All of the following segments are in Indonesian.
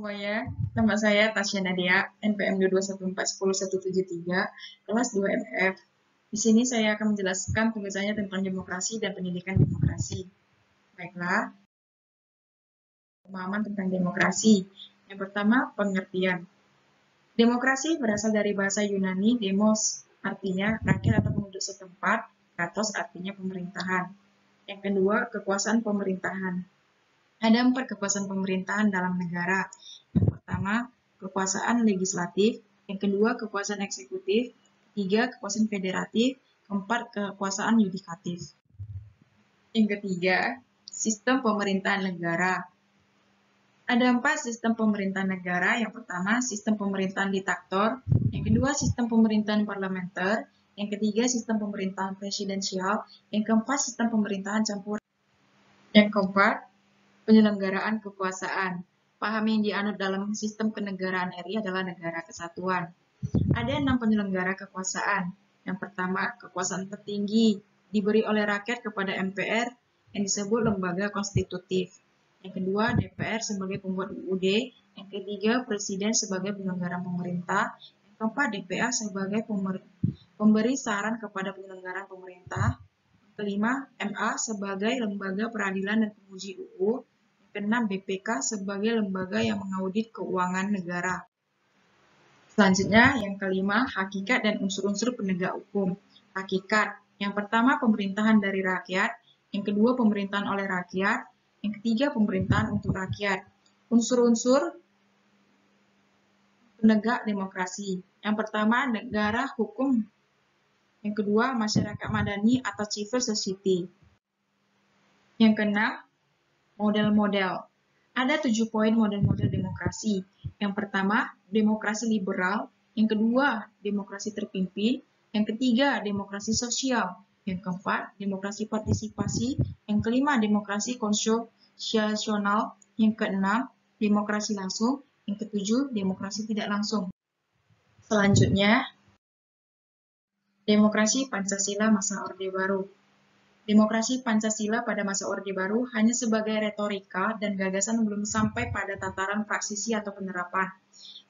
Semuanya, nama saya Tasya Nadia, NPM 221410173, kelas 2 MF. Di sini saya akan menjelaskan tulisannya tentang demokrasi dan pendidikan demokrasi. Baiklah, pemahaman tentang demokrasi. Yang pertama, pengertian. Demokrasi berasal dari bahasa Yunani demos, artinya rakyat atau penduduk setempat, kratos artinya pemerintahan. Yang kedua, kekuasaan pemerintahan. Ada 4 kekuasaan pemerintahan dalam negara. Yang pertama, kekuasaan legislatif. Yang kedua, kekuasaan eksekutif. Ketiga, kekuasaan federatif. Keempat, kekuasaan yudikatif. Yang ketiga, sistem pemerintahan negara. Ada 4 sistem pemerintahan negara. Yang pertama, sistem pemerintahan diktator. Yang kedua, sistem pemerintahan parlementer. Yang ketiga, sistem pemerintahan presidensial. Yang keempat, sistem pemerintahan campur. Yang keempat, penyelenggaraan kekuasaan. Paham yang dianut dalam sistem kenegaraan RI adalah negara kesatuan. Ada 6 penyelenggara kekuasaan. Yang pertama, kekuasaan tertinggi diberi oleh rakyat kepada MPR yang disebut lembaga konstitutif. Yang kedua, DPR sebagai pembuat UUD. Yang ketiga, Presiden sebagai penyelenggara pemerintah. Yang keempat, DPA sebagai pemberi saran kepada penyelenggaraan pemerintah. Yang kelima, MA sebagai lembaga peradilan dan penguji UU. Yang keenam, BPK sebagai lembaga yang mengaudit keuangan negara. Selanjutnya, yang kelima, hakikat dan unsur-unsur penegak hukum. Hakikat, yang pertama pemerintahan dari rakyat, yang kedua pemerintahan oleh rakyat, yang ketiga pemerintahan untuk rakyat. Unsur-unsur penegak demokrasi. Yang pertama, negara hukum. Yang kedua, masyarakat madani atau civil society. Yang keenam, model-model. Ada 7 poin model-model demokrasi. Yang pertama, demokrasi liberal. Yang kedua, demokrasi terpimpin. Yang ketiga, demokrasi sosial. Yang keempat, demokrasi partisipasi. Yang kelima, demokrasi konstitusional. Yang keenam, demokrasi langsung. Yang ketujuh, demokrasi tidak langsung. Selanjutnya, demokrasi Pancasila masa Orde Baru. Demokrasi Pancasila pada masa Orde Baru hanya sebagai retorika dan gagasan belum sampai pada tataran praksisi atau penerapan.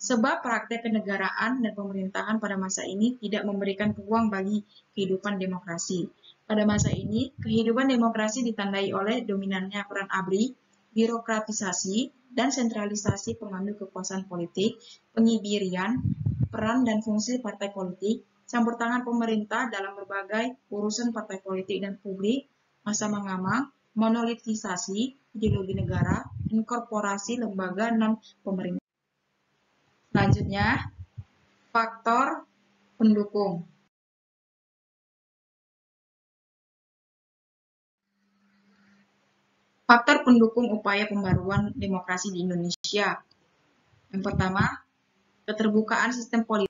Sebab praktek kenegaraan dan pemerintahan pada masa ini tidak memberikan peluang bagi kehidupan demokrasi. Pada masa ini, kehidupan demokrasi ditandai oleh dominannya peran ABRI, birokratisasi, dan sentralisasi pengambil kekuasaan politik, pengibirian, peran dan fungsi partai politik, campur tangan pemerintah dalam berbagai urusan partai politik dan publik, masa mengamang, monolitisasi, ideologi negara, inkorporasi lembaga non-pemerintah. Selanjutnya, faktor pendukung. Faktor pendukung upaya pembaruan demokrasi di Indonesia. Yang pertama, keterbukaan sistem politik.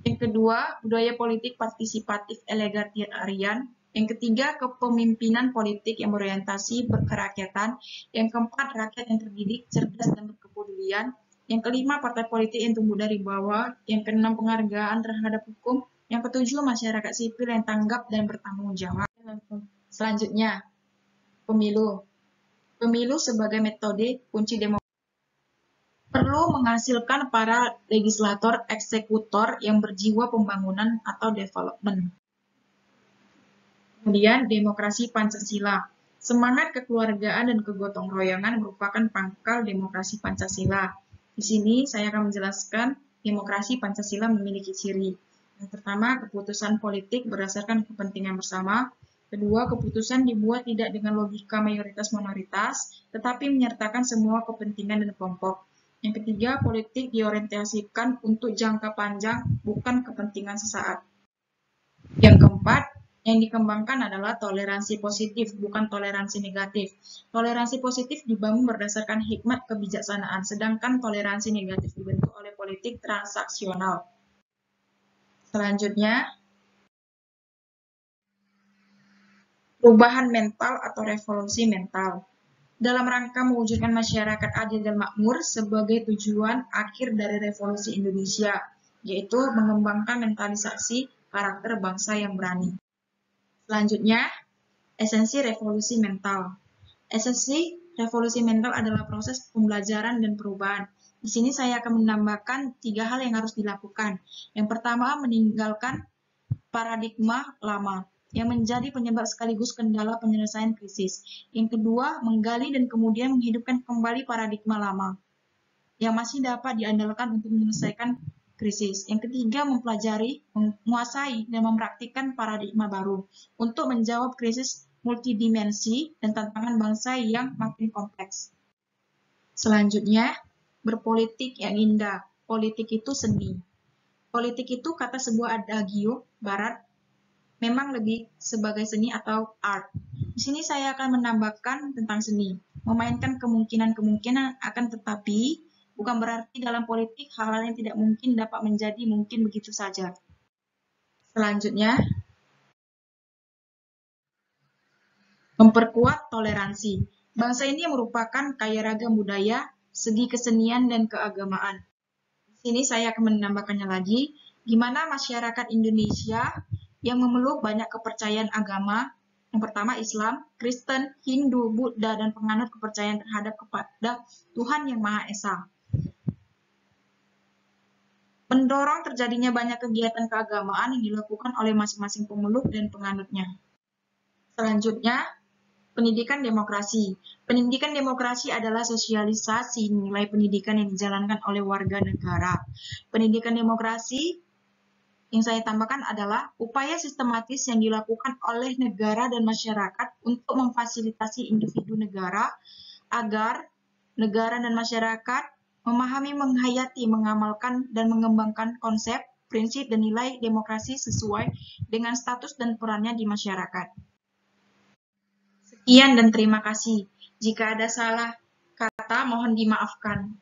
Yang kedua, budaya politik partisipatif egalitarian. Yang ketiga, kepemimpinan politik yang berorientasi kerakyatan. Yang keempat, rakyat yang terdidik, cerdas, dan berkepedulian. Yang kelima, partai politik yang tumbuh dari bawah. Yang keenam, penghargaan terhadap hukum. Yang ketujuh, masyarakat sipil yang tanggap dan bertanggung jawab. Selanjutnya, pemilu. Pemilu sebagai metode kunci demokrasi perlu menghasilkan para legislator eksekutor yang berjiwa pembangunan atau development. Kemudian, demokrasi Pancasila. Semangat kekeluargaan dan kegotong royongan merupakan pangkal demokrasi Pancasila. Di sini saya akan menjelaskan demokrasi Pancasila memiliki ciri. Yang pertama, keputusan politik berdasarkan kepentingan bersama. Kedua, keputusan dibuat tidak dengan logika mayoritas-minoritas, tetapi menyertakan semua kepentingan dan kelompok. Yang ketiga, politik diorientasikan untuk jangka panjang, bukan kepentingan sesaat. Yang keempat, yang dikembangkan adalah toleransi positif, bukan toleransi negatif. Toleransi positif dibangun berdasarkan hikmat kebijaksanaan, sedangkan toleransi negatif dibentuk oleh politik transaksional. Selanjutnya, perubahan mental atau revolusi mental. Dalam rangka mewujudkan masyarakat adil dan makmur sebagai tujuan akhir dari revolusi Indonesia, yaitu mengembangkan mentalisasi karakter bangsa yang berani. Selanjutnya, esensi revolusi mental. Esensi revolusi mental adalah proses pembelajaran dan perubahan. Di sini saya akan menambahkan 3 hal yang harus dilakukan. Yang pertama, meninggalkan paradigma lama yang menjadi penyebab sekaligus kendala penyelesaian krisis. Yang kedua, menggali dan kemudian menghidupkan kembali paradigma lama yang masih dapat diandalkan untuk menyelesaikan krisis. Yang ketiga, mempelajari, menguasai, dan mempraktikkan paradigma baru untuk menjawab krisis multidimensi dan tantangan bangsa yang makin kompleks. Selanjutnya, berpolitik yang indah. Politik itu seni. Politik itu kata sebuah adagio barat memang lebih sebagai seni atau art. Di sini saya akan menambahkan tentang seni. Memainkan kemungkinan-kemungkinan akan tetapi bukan berarti dalam politik hal-hal yang tidak mungkin dapat menjadi mungkin begitu saja. Selanjutnya, memperkuat toleransi. Bangsa ini merupakan kaya ragam budaya, segi kesenian, dan keagamaan. Di sini saya akan menambahkannya lagi, gimana masyarakat Indonesia yang memeluk banyak kepercayaan agama, yang pertama Islam, Kristen, Hindu, Buddha, dan penganut kepercayaan terhadap kepada Tuhan Yang Maha Esa. Mendorong terjadinya banyak kegiatan keagamaan yang dilakukan oleh masing-masing pemeluk dan penganutnya. Selanjutnya, pendidikan demokrasi. Pendidikan demokrasi adalah sosialisasi nilai pendidikan yang dijalankan oleh warga negara. Pendidikan demokrasi yang saya tambahkan adalah upaya sistematis yang dilakukan oleh negara dan masyarakat untuk memfasilitasi individu negara agar negara dan masyarakat memahami, menghayati, mengamalkan, dan mengembangkan konsep, prinsip, dan nilai demokrasi sesuai dengan status dan perannya di masyarakat. Sekian dan terima kasih. Jika ada salah kata, mohon dimaafkan.